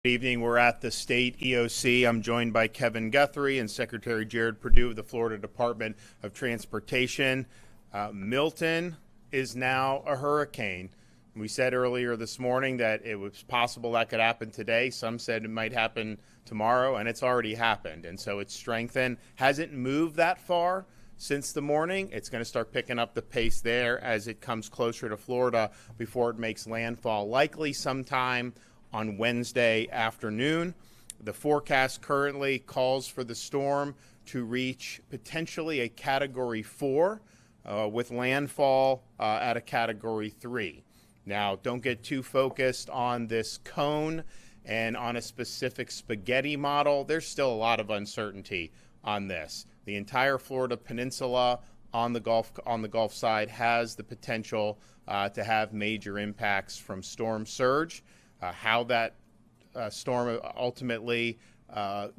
Good evening. We're at the state EOC. I'm joined by Kevin Guthrie and Secretary Jared Perdue of the Florida Department of Transportation. Milton is now a hurricane. We said earlier this morning that it was possible that could happen today. Some said it might happen tomorrow, and it's already happened. And so it's strengthened. Hasn't moved that far since the morning. It's going to start picking up the pace there as it comes closer to Florida before it makes landfall, likely sometime on Wednesday afternoon. The forecast currently calls for the storm to reach potentially a Category 4 with landfall at a Category 3. Now, don't get too focused on this cone and on a specific spaghetti model. There's still a lot of uncertainty on this. The entire Florida peninsula on the Gulf side has the potential to have major impacts from storm surge. How that storm ultimately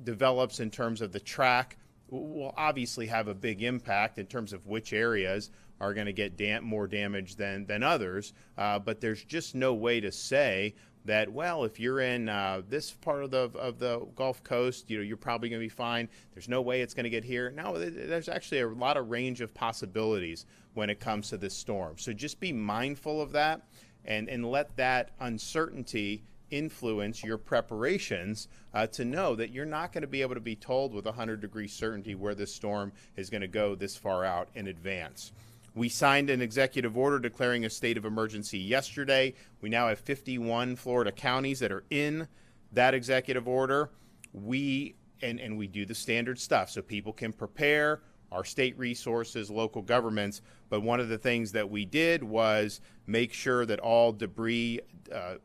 develops in terms of the track will obviously have a big impact in terms of which areas are going to get more damage than others. But there's just no way to say that, well, if you're in this part of the Gulf Coast, you're probably going to be fine. There's no way it's going to get here. No, there's actually a lot of range of possibilities when it comes to this storm. So just be mindful of that. And let that uncertainty influence your preparations to know that you're not going to be able to be told with 100-degree certainty where this storm is going to go this far out in advance. We signed an executive order declaring a state of emergency yesterday. We now have 51 Florida counties that are in that executive order. We do the standard stuff so people can prepare, our state resources, local governments. But one of the things that we did was make sure that all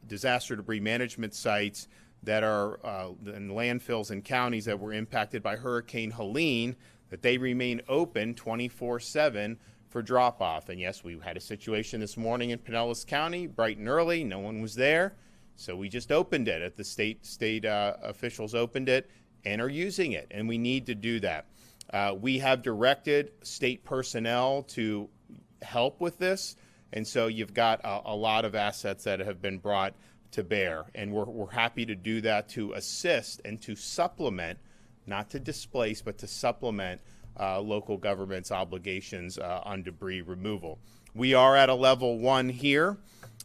disaster debris management sites that are in landfills and counties that were impacted by Hurricane Helene, that they remain open 24/7 for drop-off. And yes, we had a situation this morning in Pinellas County, bright and early. No one was there. So we just opened it. At the state officials opened it and are using it. And we need to do that. We have directed state personnel to help with this, and so you've got a lot of assets that have been brought to bear, and we're happy to do that to assist and to supplement, not to displace, but to supplement local government's obligations on debris removal. We are at a level 1 here.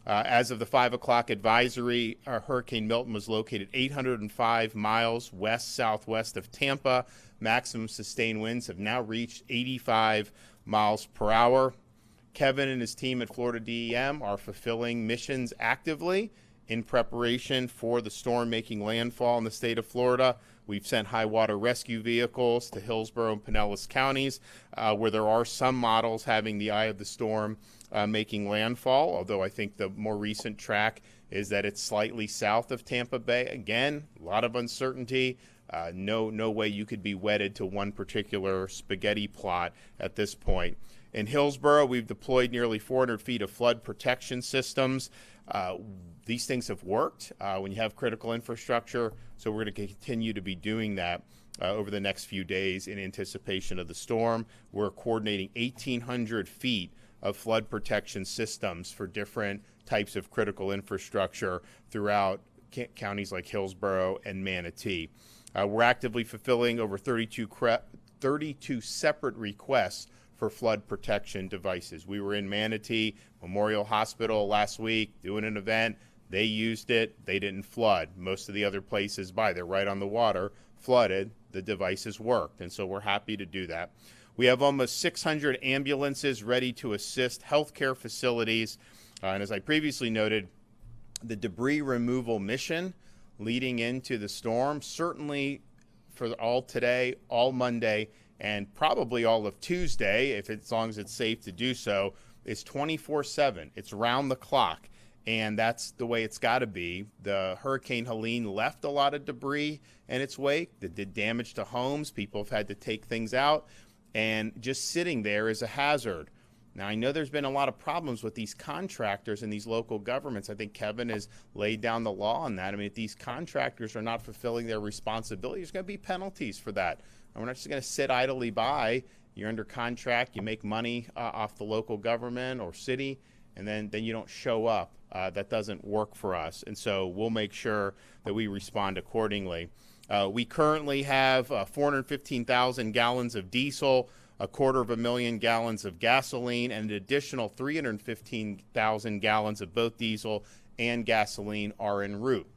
As of the 5 o'clock advisory, Hurricane Milton was located 805 miles west-southwest of Tampa. Maximum sustained winds have now reached 85 miles per hour. Kevin and his team at Florida DEM are fulfilling missions actively in preparation for the storm making landfall in the state of Florida. We've sent high water rescue vehicles to Hillsborough and Pinellas counties, where there are some models having the eye of the storm making landfall, although I think the more recent track is that it's slightly south of Tampa Bay. Again, a lot of uncertainty. No way you could be wedded to one particular spaghetti plot at this point. In Hillsborough, we've deployed nearly 400 feet of flood protection systems. These things have worked when you have critical infrastructure, so we're going to continue to be doing that over the next few days in anticipation of the storm. We're coordinating 1,800 feet of flood protection systems for different types of critical infrastructure throughout counties like Hillsborough and Manatee. We're actively fulfilling over 32 separate requests for flood protection devices. We were in Manatee Memorial Hospital last week doing an event. They used it. They didn't flood. Most of the other places they're right on the water, flooded. The devices worked, and so we're happy to do that. We have almost 600 ambulances ready to assist healthcare facilities. And as I previously noted, the debris removal mission leading into the storm, certainly for all today, all Monday, and probably all of Tuesday, as long as it's safe to do so, is 24/7. It's round the clock, and that's the way it's got to be. The Hurricane Helene left a lot of debris in its wake that did damage to homes. People have had to take things out, and just sitting there is a hazard. Now, I know there's been a lot of problems with these contractors and these local governments. I think Kevin has laid down the law on that. I mean, if these contractors are not fulfilling their responsibility, there's going to be penalties for that. And we're not just going to sit idly by. You're under contract, you make money off the local government or city, and then you don't show up that doesn't work for us. And so we'll make sure that we respond accordingly. We currently have 415,000 gallons of diesel, 250,000 gallons of gasoline, and an additional 315,000 gallons of both diesel and gasoline are en route.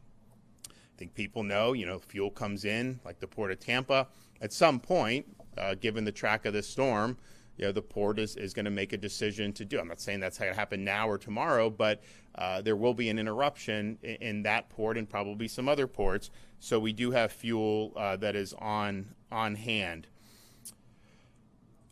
I think people know, fuel comes in, like the Port of Tampa. At some point, given the track of this storm, the port is going to make a decision to do. I'm not saying that's going to happen now or tomorrow, but there will be an interruption in that port and probably some other ports. So we do have fuel that is on hand.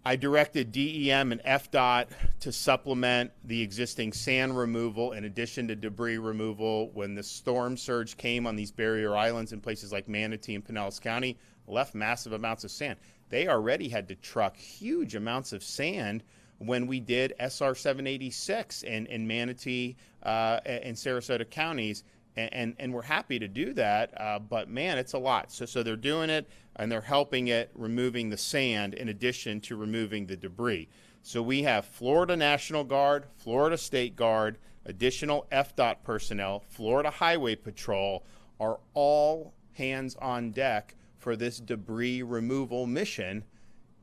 I directed DEM and FDOT to supplement the existing sand removal in addition to debris removal. When the storm surge came on these barrier islands in places like Manatee and Pinellas County, left massive amounts of sand. They already had to truck huge amounts of sand when we did SR 786 in Manatee and Sarasota counties. And we're happy to do that, but man, it's a lot. So they're doing it, and they're helping it, removing the sand in addition to removing the debris. So we have Florida National Guard, Florida State Guard, additional FDOT personnel, Florida Highway Patrol are all hands on deck for this debris removal mission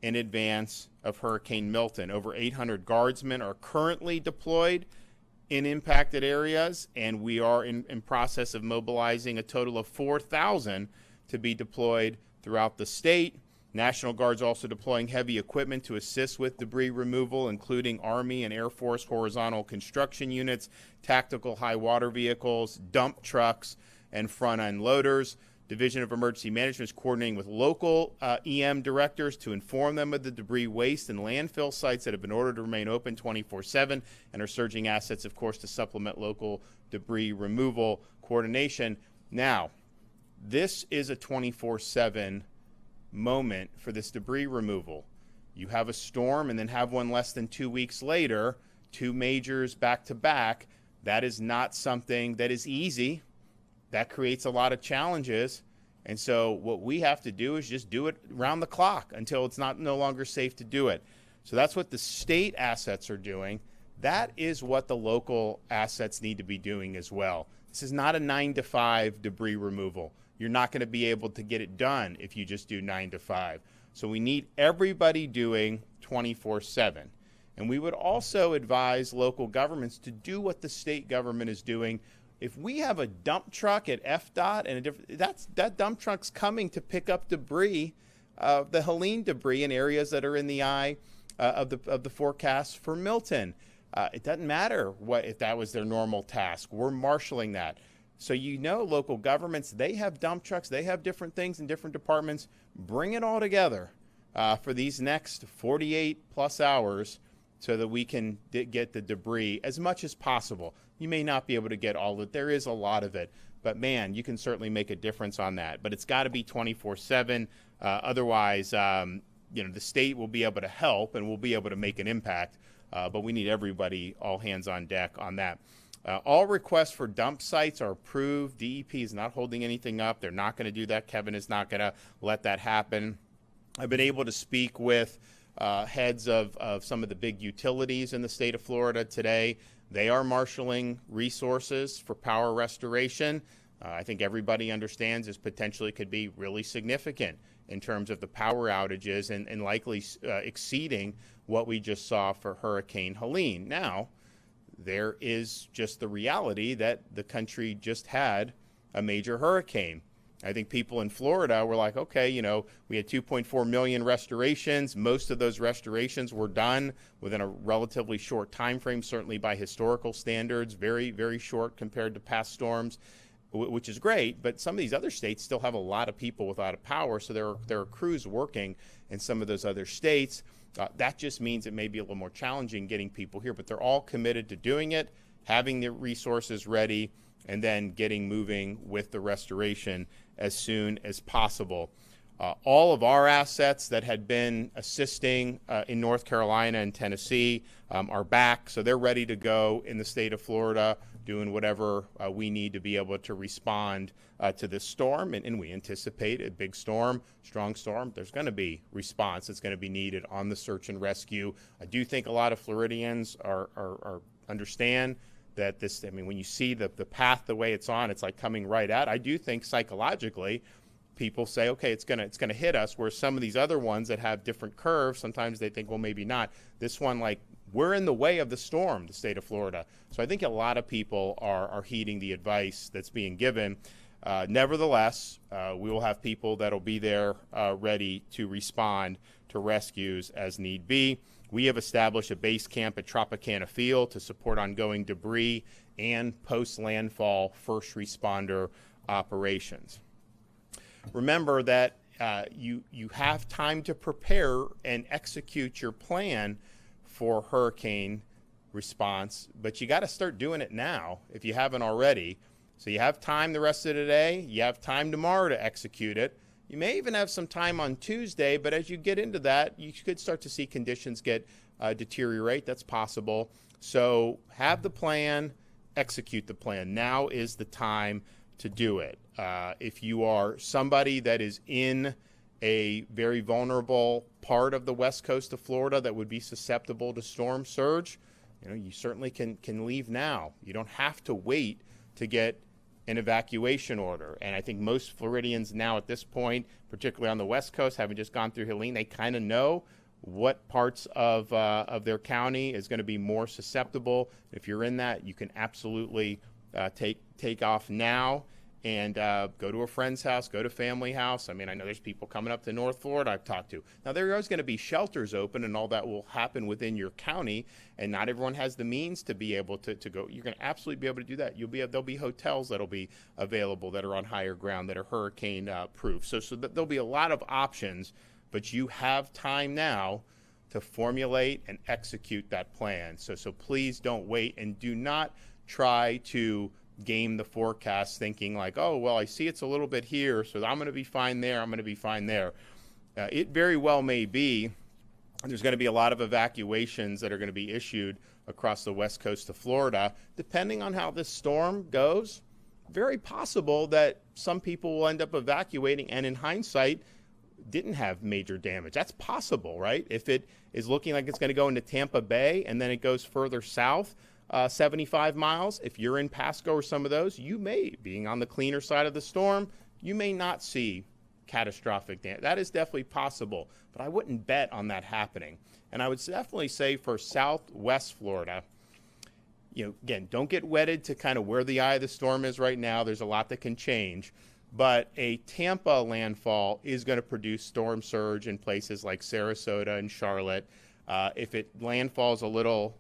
in advance of Hurricane Milton. Over 800 guardsmen are currently deployed in impacted areas, and we are in process of mobilizing a total of 4,000 to be deployed throughout the state. National Guard's also deploying heavy equipment to assist with debris removal, including Army and Air Force horizontal construction units, tactical high water vehicles, dump trucks, and front-end loaders. Division of Emergency Management is coordinating with local EM directors to inform them of the debris waste and landfill sites that have been ordered to remain open 24/7 and are surging assets, of course, to supplement local debris removal coordination. Now, this is a 24/7 moment for this debris removal. You have a storm and then have one less than 2 weeks later, two majors back to back. That is not something that is easy. That creates a lot of challenges. And so what we have to do is just do it around the clock until it's no longer safe to do it. So that's what the state assets are doing. That is what the local assets need to be doing as well. This is not a 9 to 5 debris removal. You're not going to be able to get it done if you just do 9 to 5. So we need everybody doing 24/7. And we would also advise local governments to do what the state government is doing. If we have a dump truck at FDOT, and that dump truck's coming to pick up debris, the Helene debris in areas that are in the eye of the forecast for Milton. It doesn't matter if that was their normal task. We're marshaling that. So local governments, they have dump trucks, they have different things in different departments. Bring it all together for these next 48 plus hours so that we can get the debris as much as possible. You may not be able to get all of it. There is a lot of it. But, man, you can certainly make a difference on that. But it's got to be 24/7. Otherwise, the state will be able to help and we'll be able to make an impact. But we need everybody, all hands on deck on that. All requests for dump sites are approved. DEP is not holding anything up. They're not going to do that. Kevin is not going to let that happen. I've been able to speak with heads of some of the big utilities in the state of Florida today. They are marshaling resources for power restoration. I think everybody understands this potentially could be really significant in terms of the power outages and likely exceeding what we just saw for Hurricane Helene. Now, there is just the reality that the country just had a major hurricane. I think people in Florida were like, okay, we had 2.4 million restorations. Most of those restorations were done within a relatively short time frame, certainly by historical standards, very, very short compared to past storms, which is great. But some of these other states still have a lot of people without power, so there are crews working in some of those other states. That just means it may be a little more challenging getting people here, but they're all committed to doing it, having the resources ready, and then getting moving with the restoration as soon as possible. All of our assets that had been assisting in North Carolina and Tennessee are back, so they're ready to go in the state of Florida, doing whatever we need to be able to respond to this storm. And we anticipate a big storm, strong storm. There's going to be response that's going to be needed on the search and rescue. I do think a lot of Floridians are understand that this, I mean, when you see the path, the way it's on, it's like coming right at. I do think psychologically, people say, okay, it's gonna hit us, where some of these other ones that have different curves, sometimes they think, well, maybe not. This one, like, we're in the way of the storm, the state of Florida. So I think a lot of people are heeding the advice that's being given. Nevertheless, we will have people that'll be there ready to respond to rescues as need be. We have established a base camp at Tropicana Field to support ongoing debris and post-landfall first responder operations. Remember that you have time to prepare and execute your plan for hurricane response, but you got to start doing it now if you haven't already. So you have time the rest of the day, you have time tomorrow to execute it. You may even have some time on Tuesday, but as you get into that, you could start to see conditions get deteriorate. That's possible. So have the plan, execute the plan. Now is the time to do it. If you are somebody that is in a very vulnerable part of the west coast of Florida that would be susceptible to storm surge, you certainly can leave now. You don't have to wait to get an evacuation order. And I think most Floridians now at this point, particularly on the west coast, having just gone through Helene, they kind of know what parts of their county is going to be more susceptible. If you're in that, you can absolutely take off now and go to a friend's house, go to family house. I mean, I know there's people coming up to North Florida I've talked to. Now, there is going to be shelters open, and all that will happen within your county, and not everyone has the means to be able to go. You're going to absolutely be able to do that. There'll be hotels that'll be available that are on higher ground that are hurricane proof. So there'll be a lot of options, but you have time now to formulate and execute that plan. So please don't wait, and do not try to game the forecast thinking like, oh, well, I see it's a little bit here, so I'm going to be fine there, I'm going to be fine there. It very well may be there's going to be a lot of evacuations that are going to be issued across the west coast of Florida. Depending on how this storm goes, very possible that some people will end up evacuating and in hindsight didn't have major damage. That's possible, right? If it is looking like it's going to go into Tampa Bay and then it goes further south, 75 miles, if you're in Pasco or some of those, you may, being on the cleaner side of the storm, you may not see catastrophic damage. That is definitely possible, but I wouldn't bet on that happening. And I would definitely say for southwest Florida, again, don't get wedded to kind of where the eye of the storm is right now. There's a lot that can change, but a Tampa landfall is going to produce storm surge in places like Sarasota and Charlotte. If it landfalls a little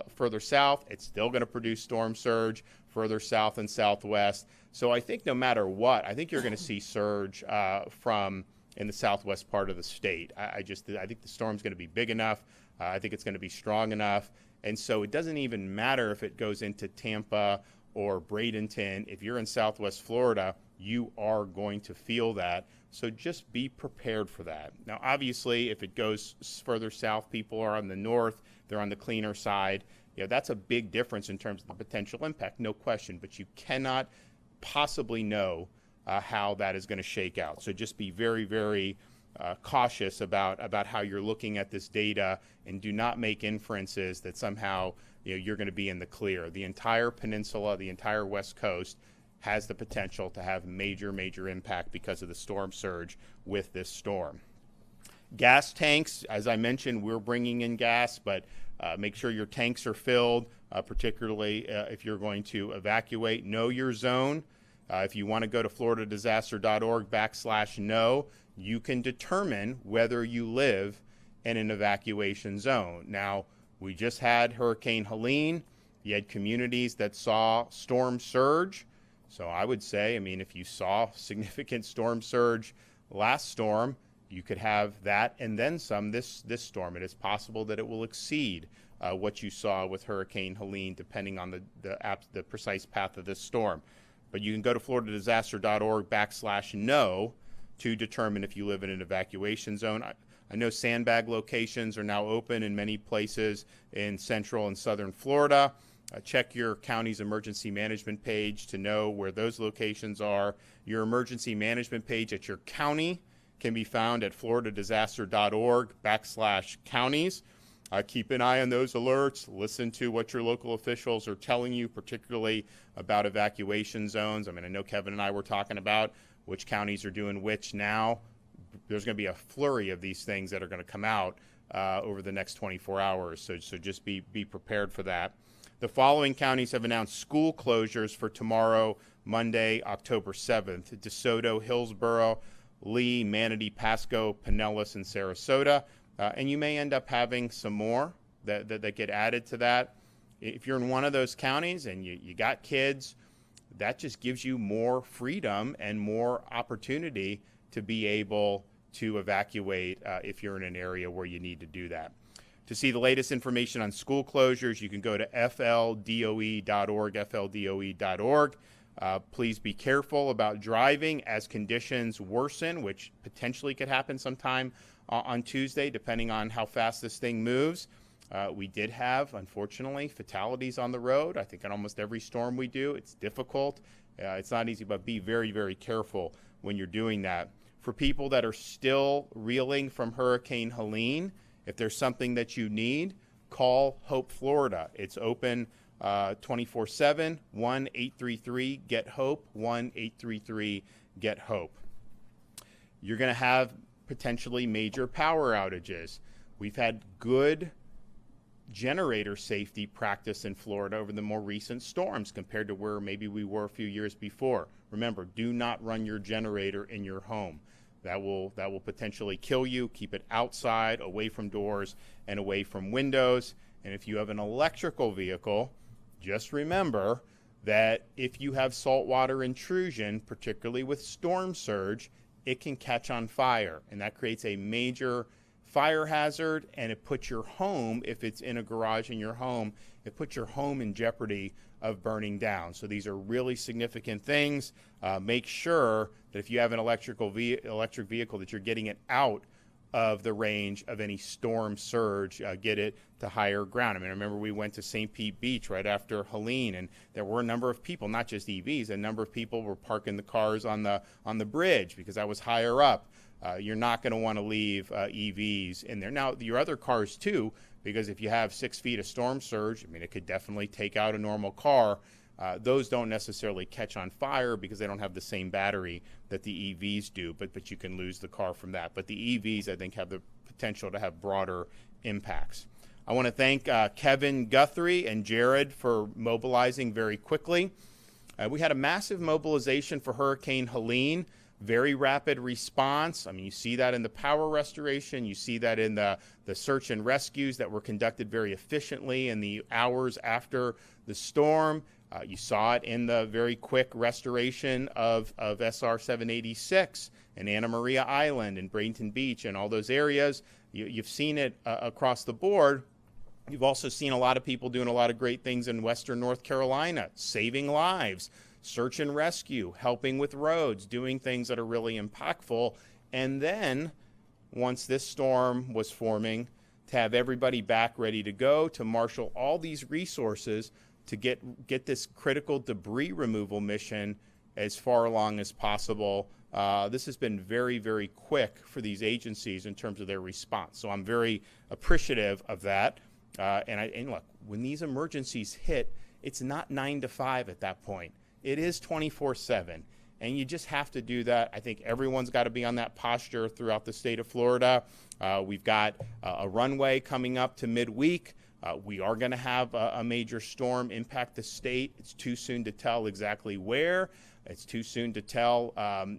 further south, it's still going to produce storm surge further south and southwest. So I think no matter what, I think you're going to see surge from in the southwest part of the state. I think the storm's going to be big enough. I think it's going to be strong enough. And so it doesn't even matter if it goes into Tampa or Bradenton. If you're in southwest Florida, you are going to feel that. So just be prepared for that. Now, obviously, if it goes further south, people are on the north, they're on the cleaner side. That's a big difference in terms of the potential impact, no question. But you cannot possibly know how that is going to shake out. So just be very, very cautious about how you're looking at this data, and do not make inferences that somehow you're going to be in the clear. The entire peninsula, the entire west coast, has the potential to have major, major impact because of the storm surge with this storm. Gas tanks, as I mentioned, we're bringing in gas, but make sure your tanks are filled, particularly if you're going to evacuate. Know your zone. If you want to go to floridadisaster.org/know, you can determine whether you live in an evacuation zone. Now, we just had Hurricane Helene. You had communities that saw storm surge. So I would say, if you saw significant storm surge last storm, you could have that and then some this storm. It is possible that it will exceed what you saw with Hurricane Helene, depending on the precise path of this storm. But you can go to floridadisaster.org/know to determine if you live in an evacuation zone. I know sandbag locations are now open in many places in central and southern Florida. Check your county's emergency management page to know where those locations are. Your emergency management page at your county can be found at floridadisaster.org/counties. Keep an eye on those alerts. Listen to what your local officials are telling you, particularly about evacuation zones. I mean, I know Kevin and I were talking about which counties are doing which now. There's going to be a flurry of these things that are going to come out over the next 24 hours. So just be prepared for that. The following counties have announced school closures for tomorrow, Monday, October 7th. DeSoto, Hillsborough, Lee, Manatee, Pasco, Pinellas, and Sarasota. And you may end up having some more that get added to that. If you're in one of those counties and you got kids, that just gives you more freedom and more opportunity to be able to evacuate if you're in an area where you need to do that. To see the latest information on school closures, you can go to fldoe.org, fldoe.org. Please be careful about driving as conditions worsen, which potentially could happen sometime on Tuesday, depending on how fast this thing moves. We did have, unfortunately, fatalities on the road. I think in almost every storm we do, it's difficult. It's not easy, but be very, very careful when you're doing that. For people that are still reeling from Hurricane Helene, if there's something that you need, call Hope Florida. It's open 24/7, 1-833-GET-HOPE, 1-833-GET-HOPE. You're going to have potentially major power outages. We've had good generator safety practice in Florida over the more recent storms compared to where maybe we were a few years before. Remember, do not run your generator in your home. That will potentially kill you. Keep it outside, away from doors, and away from windows. And if you have an electrical vehicle, just remember that if you have saltwater intrusion, particularly with storm surge, it can catch on fire, and that creates a major fire hazard, and it puts your home, if it's in a garage in your home, it puts your home in jeopardy of burning down. So these are really significant things. Make sure that if you have an electric vehicle that you're getting it out of the range of any storm surge, get it to higher ground. I mean, I remember we went to St. Pete Beach right after Helene, and there were a number of people, not just EVs, a number of people were parking the cars on the bridge because I was higher up. You're not going to want to leave EVs in there. Now, your other cars too, because if you have 6 feet of storm surge, I mean, it could definitely take out a normal car. Those don't necessarily catch on fire because they don't have the same battery that the EVs do, but you can lose the car from that. But the EVs, I think, have the potential to have broader impacts. I want to thank Kevin Guthrie and Jared for mobilizing very quickly. We had a massive mobilization for Hurricane Helene, very rapid response. I mean, you see that in the power restoration. You see that in the search and rescues that were conducted very efficiently in the hours after the storm. You saw it in the very quick restoration of SR 786 and Anna Maria Island and Bradenton Beach and all those areas. You've seen it across the board. You've also seen a lot of people doing a lot of great things in Western North Carolina, saving lives, search and rescue, helping with roads, doing things that are really impactful. And then, once this storm was forming, to have everybody back ready to go, to marshal all these resources to get this critical debris removal mission as far along as possible. This has been very, very quick for these agencies in terms of their response. So I'm very appreciative of that. And look, when these emergencies hit, it's not 9 to 5 at that point. It is 24/7, and you just have to do that. I think everyone's got to be on that posture throughout the state of Florida. We've got a runway coming up to midweek. We are going to have a major storm impact the state. It's too soon to tell exactly where. It's too soon to tell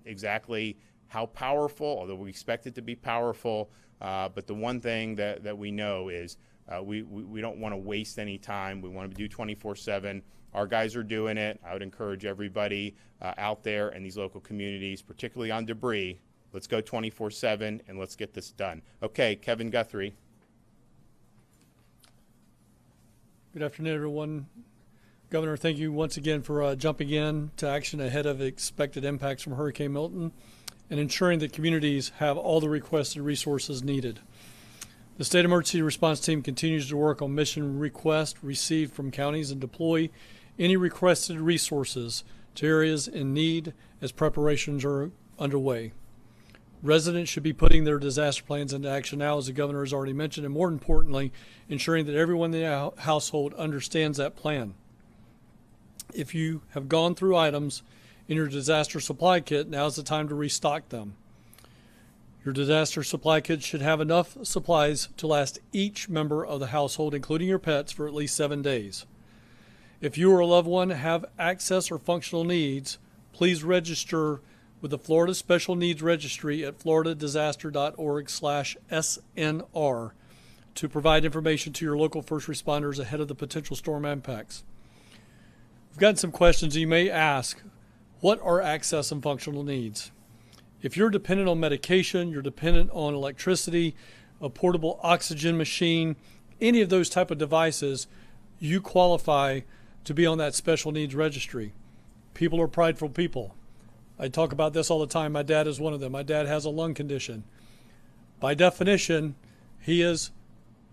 exactly how powerful, although we expect it to be powerful. But the one thing that we know is we don't want to waste any time. We want to do 24/7. Our guys are doing it. I would encourage everybody out there in these local communities, particularly on debris, let's go 24/7 and let's get this done. Okay, Kevin Guthrie. Good afternoon, everyone. Governor, thank you once again for jumping in to action ahead of expected impacts from Hurricane Milton and ensuring that communities have all the requested resources needed. The State Emergency Response Team continues to work on mission requests received from counties and deploy any requested resources to areas in need as preparations are underway. Residents should be putting their disaster plans into action now, as the governor has already mentioned, and more importantly, ensuring that everyone in the household understands that plan. If you have gone through items in your disaster supply kit, now's the time to restock them. Your disaster supply kit should have enough supplies to last each member of the household, including your pets, for at least 7 days. If you or a loved one have access or functional needs, please register with the Florida Special Needs Registry at floridadisaster.org/SNR to provide information to your local first responders ahead of the potential storm impacts. We've gotten some questions you may ask. What are access and functional needs? If you're dependent on medication, you're dependent on electricity, a portable oxygen machine, any of those type of devices, you qualify to be on that special needs registry. People are prideful people. I talk about this all the time. My dad is one of them. My dad has a lung condition. By definition, he is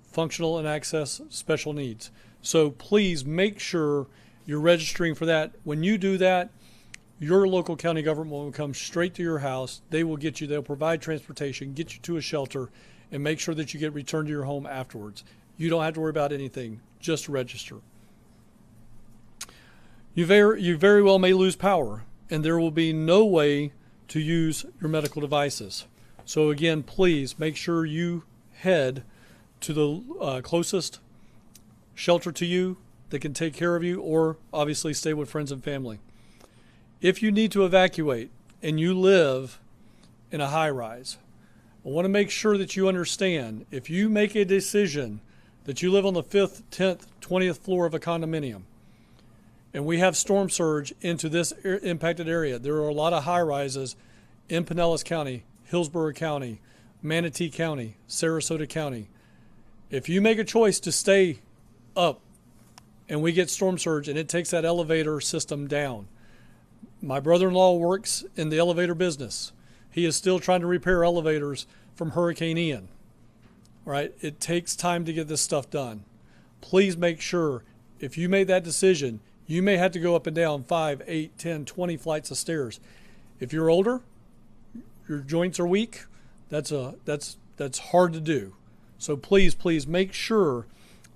functional and access special needs. So please make sure you're registering for that. When you do that, your local county government will come straight to your house. They will get you, they'll provide transportation, get you to a shelter, and make sure that you get returned to your home afterwards. You don't have to worry about anything. Just register. You very well may lose power, and there will be no way to use your medical devices. So again, please make sure you head to the closest shelter to you that can take care of you, or obviously stay with friends and family. If you need to evacuate and you live in a high rise, I want to make sure that you understand, if you make a decision that you live on the 5th, 10th, 20th floor of a condominium, and we have storm surge into this impacted area, there are a lot of high rises in Pinellas County, Hillsborough County, Manatee County, Sarasota County. If you make a choice to stay up and we get storm surge and it takes that elevator system down, my brother-in-law works in the elevator business. He is still trying to repair elevators from Hurricane Ian. All right, it takes time to get this stuff done. Please make sure, if you made that decision, you may have to go up and down 5, 8, 10, 20 flights of stairs. If you're older, your joints are weak, that's hard to do. So please make sure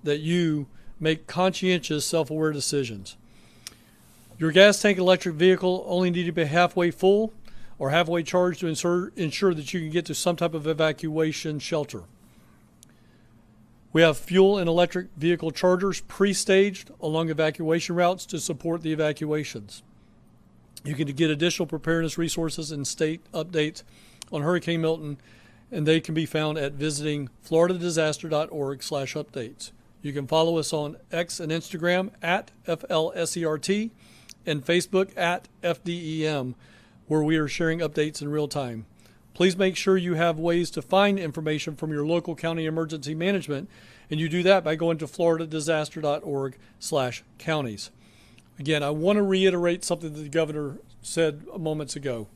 that you make conscientious, self-aware decisions. Your gas tank electric vehicle only need to be halfway full or halfway charged to ensure that you can get to some type of evacuation shelter. We have fuel and electric vehicle chargers pre-staged along evacuation routes to support the evacuations. You can get additional preparedness resources and state updates on Hurricane Milton, and they can be found at visiting floridadisaster.org/updates. You can follow us on X and Instagram at FLSERT and Facebook at FDEM, where we are sharing updates in real time. Please make sure you have ways to find information from your local county emergency management, and you do that by going to floridadisaster.org/counties. Again, I want to reiterate something that the governor said moments ago.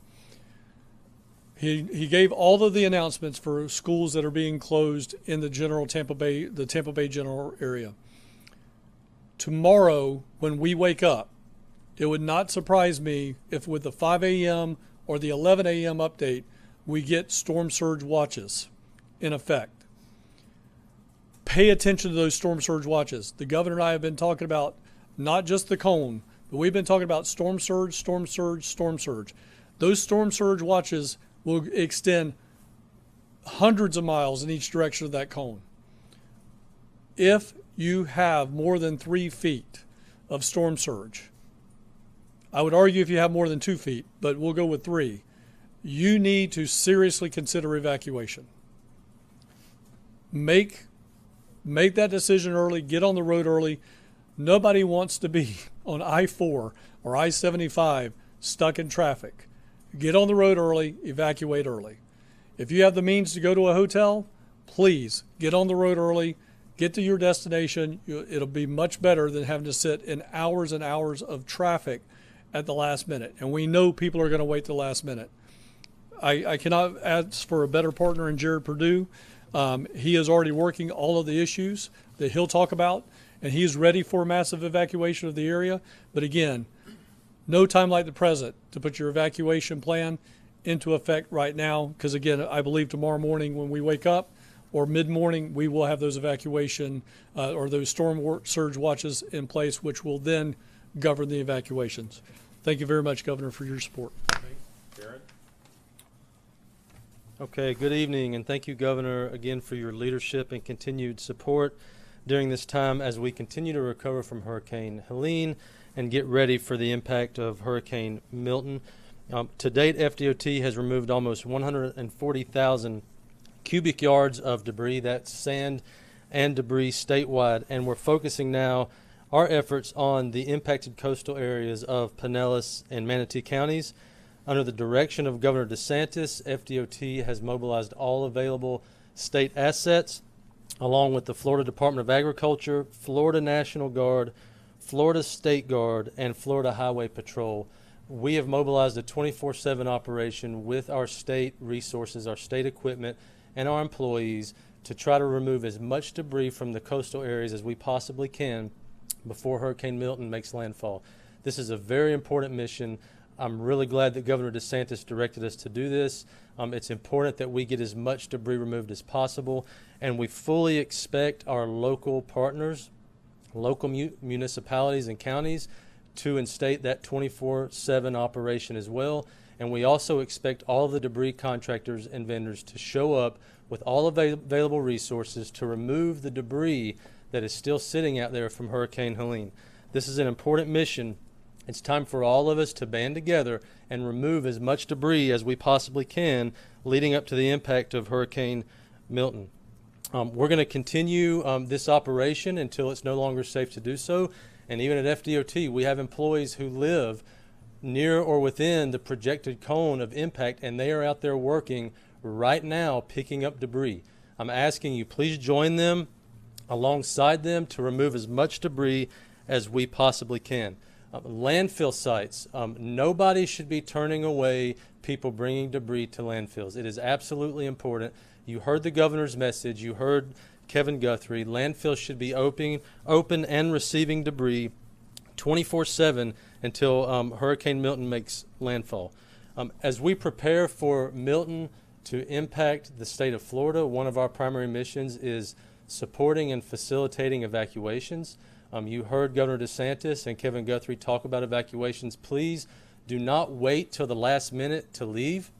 He gave all of the announcements for schools that are being closed in the Tampa Bay general area. Tomorrow, when we wake up, it would not surprise me if with the 5 a.m. or the 11 a.m. update, we get storm surge watches in effect. Pay attention to those storm surge watches. The governor and I have been talking about not just the cone, but we've been talking about storm surge, storm surge, storm surge. Those storm surge watches will extend hundreds of miles in each direction of that cone. If you have more than 3 feet of storm surge, I would argue if you have more than 2 feet, but we'll go with 3, you need to seriously consider evacuation. Make that decision early, get on the road early. Nobody wants to be on I-4 or I-75 stuck in traffic. Get on the road early, evacuate early. If you have the means to go to a hotel, please get on the road early, get to your destination. It'll be much better than having to sit in hours and hours of traffic at the last minute. And we know people are going to wait the last minute. I cannot ask for a better partner in Jared Perdue. He is already working all of the issues that he'll talk about, and he is ready for a massive evacuation of the area. But again, no time like the present to put your evacuation plan into effect right now, because again, I believe tomorrow morning when we wake up or mid-morning, we will have those evacuation or those storm surge watches in place, which will then govern the evacuations. Thank you very much, Governor, for your support. Jared? Okay, good evening, and thank you, Governor, again for your leadership and continued support during this time as we continue to recover from Hurricane Helene and get ready for the impact of Hurricane Milton. To date, FDOT has removed almost 140,000 cubic yards of debris, that's sand and debris statewide, and we're focusing now our efforts on the impacted coastal areas of Pinellas and Manatee counties. Under the direction of Governor DeSantis, FDOT has mobilized all available state assets, along with the Florida Department of Agriculture, Florida National Guard, Florida State Guard, and Florida Highway Patrol. We have mobilized a 24/7 operation with our state resources, our state equipment, and our employees to try to remove as much debris from the coastal areas as we possibly can before Hurricane Milton makes landfall. This is a very important mission. I'm really glad that Governor DeSantis directed us to do this. It's important that we get as much debris removed as possible, and we fully expect our local partners, local municipalities and counties to instate that 24/7 operation as well. And we also expect all of the debris contractors and vendors to show up with all available resources to remove the debris that is still sitting out there from Hurricane Helene. This is an important mission. It's time for all of us to band together and remove as much debris as we possibly can leading up to the impact of Hurricane Milton. We're going to continue this operation until it's no longer safe to do so. And even at FDOT, we have employees who live near or within the projected cone of impact, and they are out there working right now picking up debris. I'm asking you, please join them alongside them to remove as much debris as we possibly can. Landfill sites, nobody should be turning away people bringing debris to landfills. It is absolutely important. You heard the governor's message. You heard Kevin Guthrie. Landfills should be open and receiving debris 24/7 until Hurricane Milton makes landfall. As we prepare for Milton to impact the state of Florida, one of our primary missions is supporting and facilitating evacuations. You heard Governor DeSantis and Kevin Guthrie talk about evacuations. Please do not wait till the last minute to leave.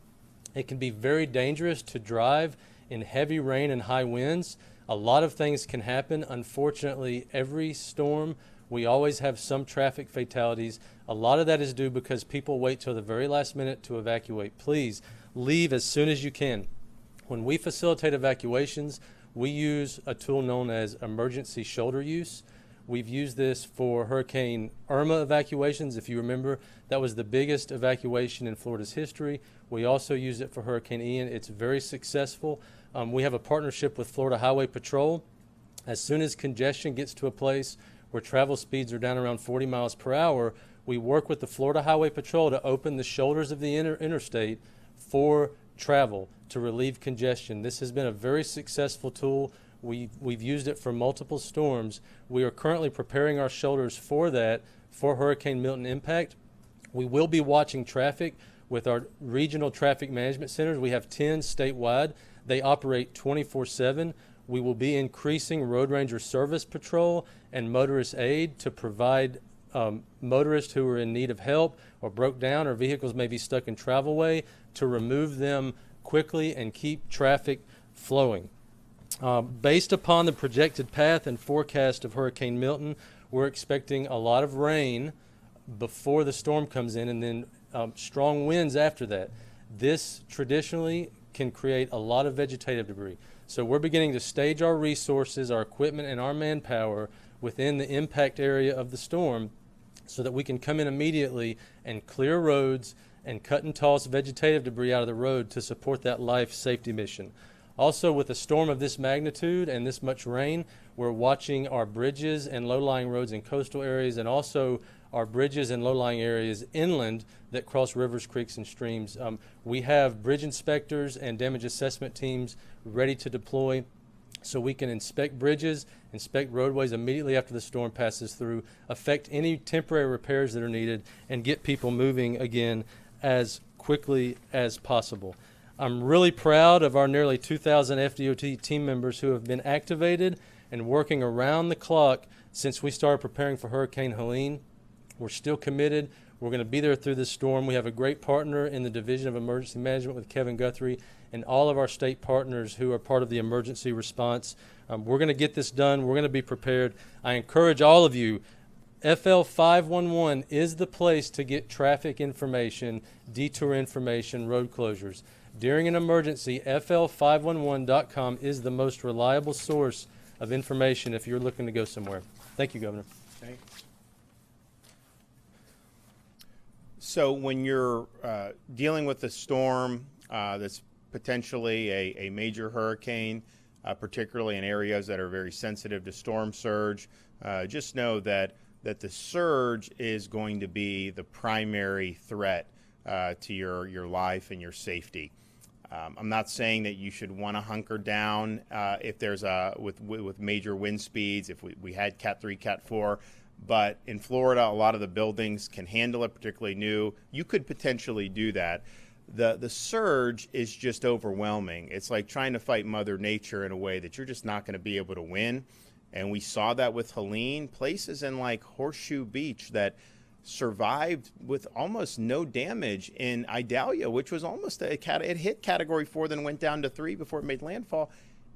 It can be very dangerous to drive in heavy rain and high winds. A lot of things can happen. Unfortunately, every storm, we always have some traffic fatalities. A lot of that is due because people wait till the very last minute to evacuate. Please leave as soon as you can. When we facilitate evacuations, we use a tool known as emergency shoulder use. We've used this for Hurricane Irma evacuations. If you remember, that was the biggest evacuation in Florida's history. We also used it for Hurricane Ian. It's very successful. We have a partnership with Florida Highway Patrol. As soon as congestion gets to a place where travel speeds are down around 40 miles per hour, we work with the Florida Highway Patrol to open the shoulders of the interstate for travel to relieve congestion. This has been a very successful tool. We've used it for multiple storms. We are currently preparing our shoulders for that, for Hurricane Milton impact. We will be watching traffic with our regional traffic management centers. We have 10 statewide. They operate 24/7. We will be increasing Road Ranger Service Patrol and motorist aid to provide motorists who are in need of help or broke down or vehicles may be stuck in travelway to remove them quickly and keep traffic flowing. Based upon the projected path and forecast of Hurricane Milton, we're expecting a lot of rain before the storm comes in and then strong winds after that. This traditionally can create a lot of vegetative debris. So we're beginning to stage our resources, our equipment, and our manpower within the impact area of the storm so that we can come in immediately and clear roads and cut and toss vegetative debris out of the road to support that life safety mission. Also, with a storm of this magnitude and this much rain, we're watching our bridges and low-lying roads in coastal areas and also our bridges and low-lying areas inland that cross rivers, creeks, and streams. We have bridge inspectors and damage assessment teams ready to deploy so we can inspect bridges, inspect roadways immediately after the storm passes through, affect any temporary repairs that are needed, and get people moving again as quickly as possible. I'm really proud of our nearly 2,000 FDOT team members who have been activated and working around the clock since we started preparing for Hurricane Helene. We're still committed. We're going to be there through this storm. We have a great partner in the Division of Emergency Management with Kevin Guthrie and all of our state partners who are part of the emergency response. We're going to get this done. We're going to be prepared. I encourage all of you, FL 511 is the place to get traffic information, detour information, road closures. During an emergency, fl511.com is the most reliable source of information if you're looking to go somewhere. Thank you, Governor. Okay. So when you're dealing with a storm that's potentially a major hurricane, particularly in areas that are very sensitive to storm surge, just know that the surge is going to be the primary threat to your life and your safety. I'm not saying that you should want to hunker down if there's with major wind speeds, if we had Cat 3, Cat 4, but in Florida, a lot of the buildings can handle it, particularly new. You could potentially do that. The surge is just overwhelming. It's like trying to fight Mother Nature in a way that you're just not going to be able to win. And we saw that with Helene, places in like Horseshoe Beach that survived with almost no damage in Idalia, which was almost it hit Category 4, then went down to 3 before it made landfall.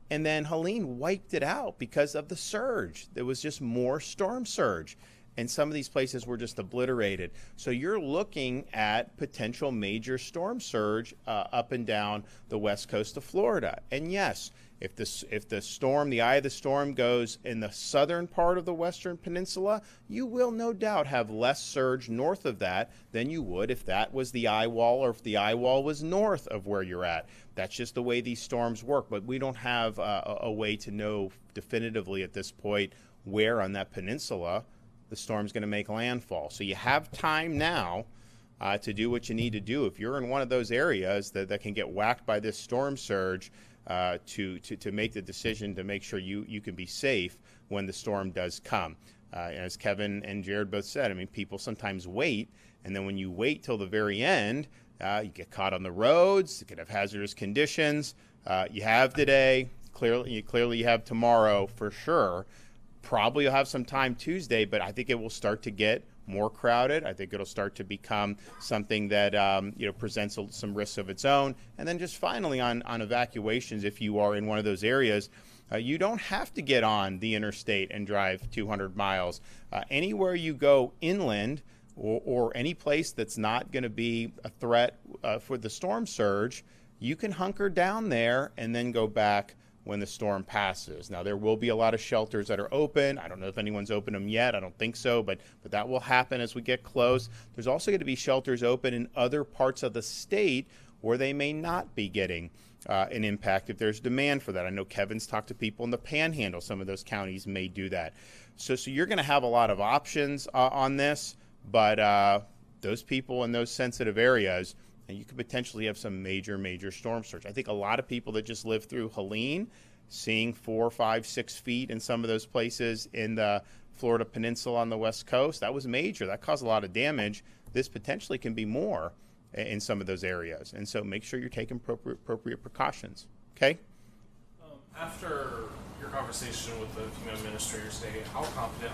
And then Helene wiped it out because of the surge. There was just more storm surge. And some of these places were just obliterated. So you're looking at potential major storm surge up and down the west coast of Florida. And yes, if the storm, the eye of the storm goes in the southern part of the western peninsula, you will no doubt have less surge north of that than you would if that was the eye wall or if the eye wall was north of where you're at. That's just the way these storms work. But we don't have a way to know definitively at this point where on that peninsula the storm's going to make landfall. So you have time now to do what you need to do. If you're in one of those areas that can get whacked by this storm surge, to make the decision to make sure you can be safe when the storm does come. As Kevin and Jared both said, I mean, people sometimes wait, and then when you wait till the very end, you get caught on the roads, you could have hazardous conditions. You have today, clearly you have tomorrow for sure. Probably you'll have some time Tuesday, but I think it will start to get more crowded. I think it'll start to become something that presents some risks of its own. And then just finally on evacuations, if you are in one of those areas, you don't have to get on the interstate and drive 200 miles. Anywhere you go inland or any place that's not going to be a threat for the storm surge, you can hunker down there and then go back when the storm passes. Now, there will be a lot of shelters that are open. I don't know if anyone's opened them yet. I don't think so, but that will happen as we get close. There's also going to be shelters open in other parts of the state where they may not be getting an impact if there's demand for that. I know Kevin's talked to people in the Panhandle. Some of those counties may do that. So you're going to have a lot of options on this, but those people in those sensitive areas, and you could potentially have some major storm surge. I think a lot of people that just lived through Helene, seeing 4, 5, 6 feet in some of those places in the Florida Peninsula on the West Coast, that was major. That caused a lot of damage. This potentially can be more in some of those areas. And so make sure you're taking appropriate precautions. Okay? After your conversation with the FEMA administrators today, how confident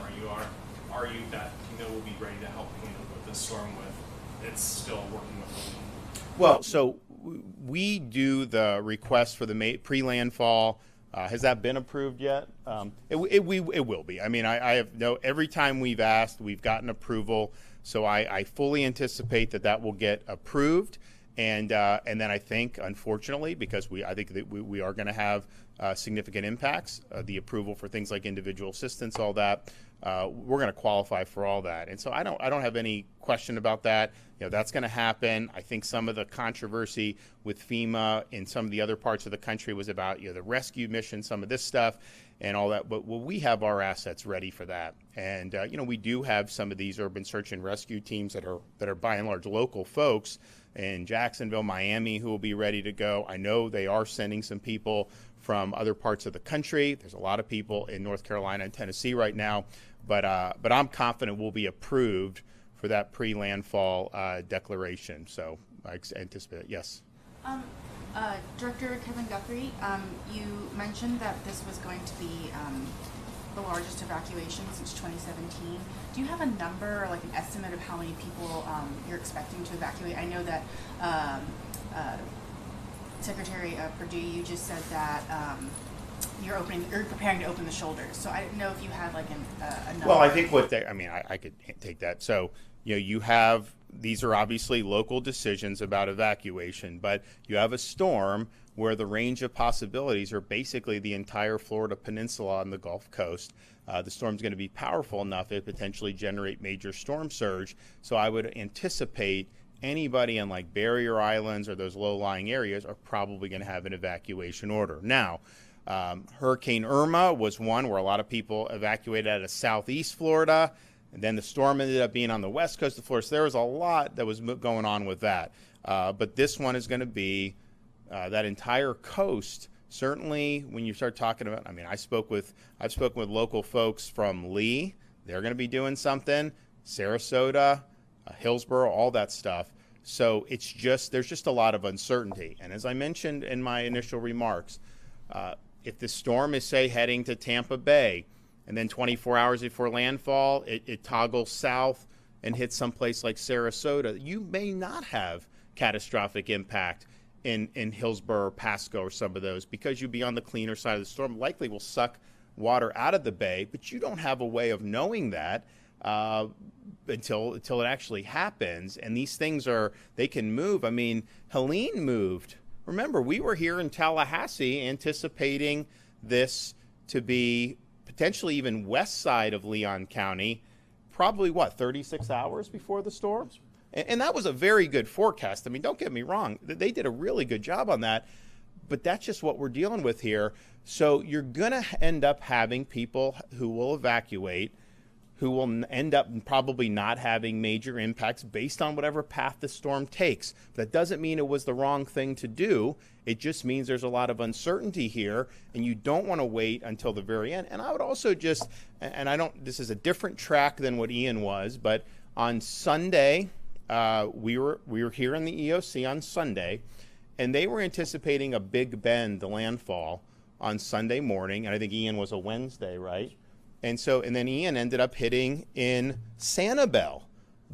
are you that FEMA will be ready to help handle what this storm with? It's still working with Helene. Well, so we do the request for the pre-landfall. Has that been approved yet? It will be. I mean, I have every time we've asked, we've gotten approval. So I fully anticipate that will get approved. And then I think, unfortunately, because I think that we are going to have significant impacts, the approval for things like individual assistance, all that, we're going to qualify for all that. And so I don't have any question about that. That's going to happen. I think some of the controversy with FEMA in some of the other parts of the country was about the rescue mission, some of this stuff and all that. But we have our assets ready for that. And we do have some of these urban search and rescue teams that are by and large local folks in Jacksonville, Miami, who will be ready to go. I know they are sending some people from other parts of the country. There's a lot of people in North Carolina and Tennessee right now, but I'm confident we'll be approved for that pre-landfall declaration. So I anticipate it. Yes. Director Kevin Guthrie, you mentioned that this was going to be the largest evacuation since 2017. Do you have a number or like an estimate of how many people you're expecting to evacuate? I know that Secretary Perdue, you just said that you're preparing to open the shoulders. So I didn't know if you had like a number. Well, I think I could take that. So, you have, these are obviously local decisions about evacuation, but you have a storm where the range of possibilities are basically the entire Florida peninsula on the Gulf Coast. The storm's going to be powerful enough to potentially generate major storm surge. So I would anticipate anybody in like barrier islands or those low-lying areas are probably going to have an evacuation order. Now, Hurricane Irma was one where a lot of people evacuated out of southeast Florida, and then the storm ended up being on the west coast of Florida. So there was a lot that was going on with that. But this one is going to be that entire coast. Certainly, when you start talking about, I've spoken with local folks from Lee. They're going to be doing something. Sarasota, Hillsborough, all that stuff. So there's just a lot of uncertainty. And as I mentioned in my initial remarks, if the storm is, say, heading to Tampa Bay, and then 24 hours before landfall, it toggles south and hits someplace like Sarasota, you may not have catastrophic impact in Hillsborough or Pasco or some of those, because you'd be on the cleaner side of the storm. Likely will suck water out of the bay, but you don't have a way of knowing that until it actually happens. And these things they can move. Helene moved. Remember, we were here in Tallahassee anticipating this to be potentially even west side of Leon County, probably 36 hours before the storm? And that was a very good forecast. Don't get me wrong. They did a really good job on that, but that's just what we're dealing with here. So you're going to end up having people who will evacuate, who will end up probably not having major impacts based on whatever path the storm takes. That doesn't mean it was the wrong thing to do. It just means there's a lot of uncertainty here, and you don't want to wait until the very end. And I would also this is a different track than what Ian was, but on Sunday, we were here in the EOC on Sunday, and they were anticipating a Big Bend landfall on Sunday morning, and I think Ian was a Wednesday, right? And then Ian ended up hitting in Sanibel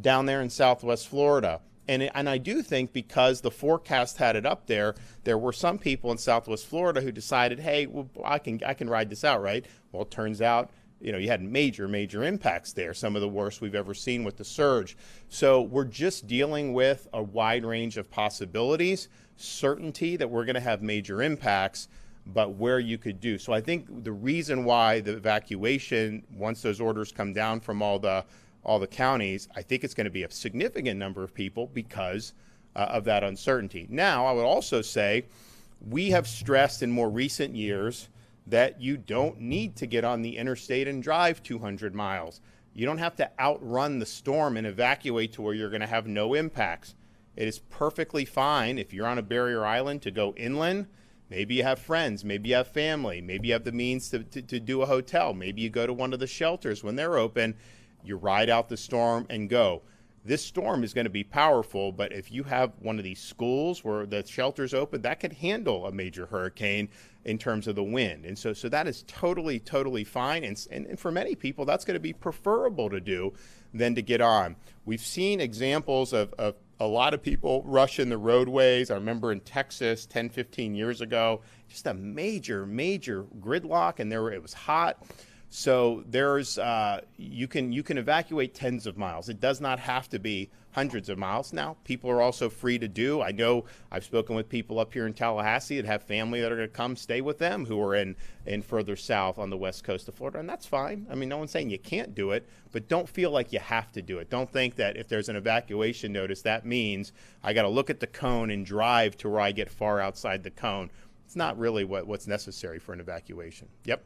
down there in southwest Florida. And I do think because the forecast had it up there were some people in southwest Florida who decided, hey, well, I can ride this out, right? Well, it turns out, you had major impacts there, some of the worst we've ever seen with the surge. So we're just dealing with a wide range of possibilities, certainty that we're going to have major impacts, but where you could do. So I think the reason why the evacuation, once those orders come down from all the counties, I think it's going to be a significant number of people because of that uncertainty. Now, I would also say we have stressed in more recent years that you don't need to get on the interstate and drive 200 miles. You don't have to outrun the storm and evacuate to where you're going to have no impacts. It is perfectly fine if you're on a barrier island to go inland. Maybe you have friends, maybe you have family, maybe you have the means to do a hotel. Maybe you go to one of the shelters when they're open. You ride out the storm and go. This storm is going to be powerful, but if you have one of these schools where the shelter's open, that could handle a major hurricane in terms of the wind. And so that is totally fine. And for many people, that's going to be preferable to do than to get on. We've seen examples of a lot of people rushing the roadways. I remember in Texas 10, 15 years ago, just a major gridlock, and it was hot. So there's you can evacuate tens of miles. It does not have to be hundreds of miles. Now, people are also free to do. I know I've spoken with people up here in Tallahassee that have family that are going to come stay with them who are in further south on the west coast of Florida, and that's fine. No one's saying you can't do it, but don't feel like you have to do it. Don't think that if there's an evacuation notice, that means I got to look at the cone and drive to where I get far outside the cone. It's not really what's necessary for an evacuation. Yep.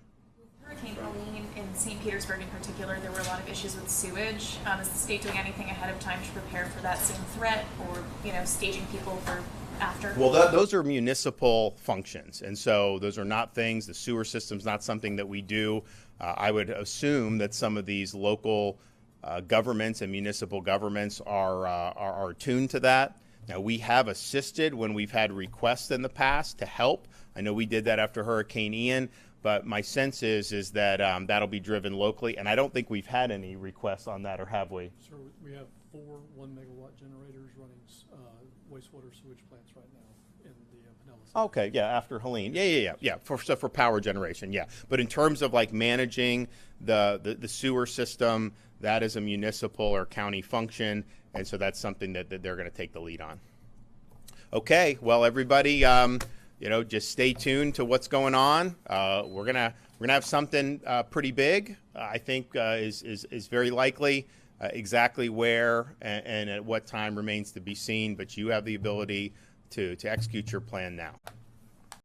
Hurricane Helene in St. Petersburg in particular, there were a lot of issues with sewage. Is the state doing anything ahead of time to prepare for that same threat, or staging people for after? Well, those are municipal functions, and so those are not things. The sewer system's not something that we do. I would assume that some of these local governments and municipal governments are attuned to that. Now, we have assisted when we've had requests in the past to help. I know we did that after Hurricane Ian, but my sense is that that'll be driven locally, and I don't think we've had any requests on that, or have we? Sir, we have 4 1-megawatt generators running wastewater sewage plants right now in the Pinellas. Okay, yeah, after Helene. Yeah. For power generation, yeah. But in terms of like managing the sewer system, that is a municipal or county function, and so that's something that they're going to take the lead on. Okay, well, everybody, just stay tuned to what's going on. We're gonna have something pretty big. I think is very likely. Exactly where and at what time remains to be seen, but you have the ability to execute your plan now.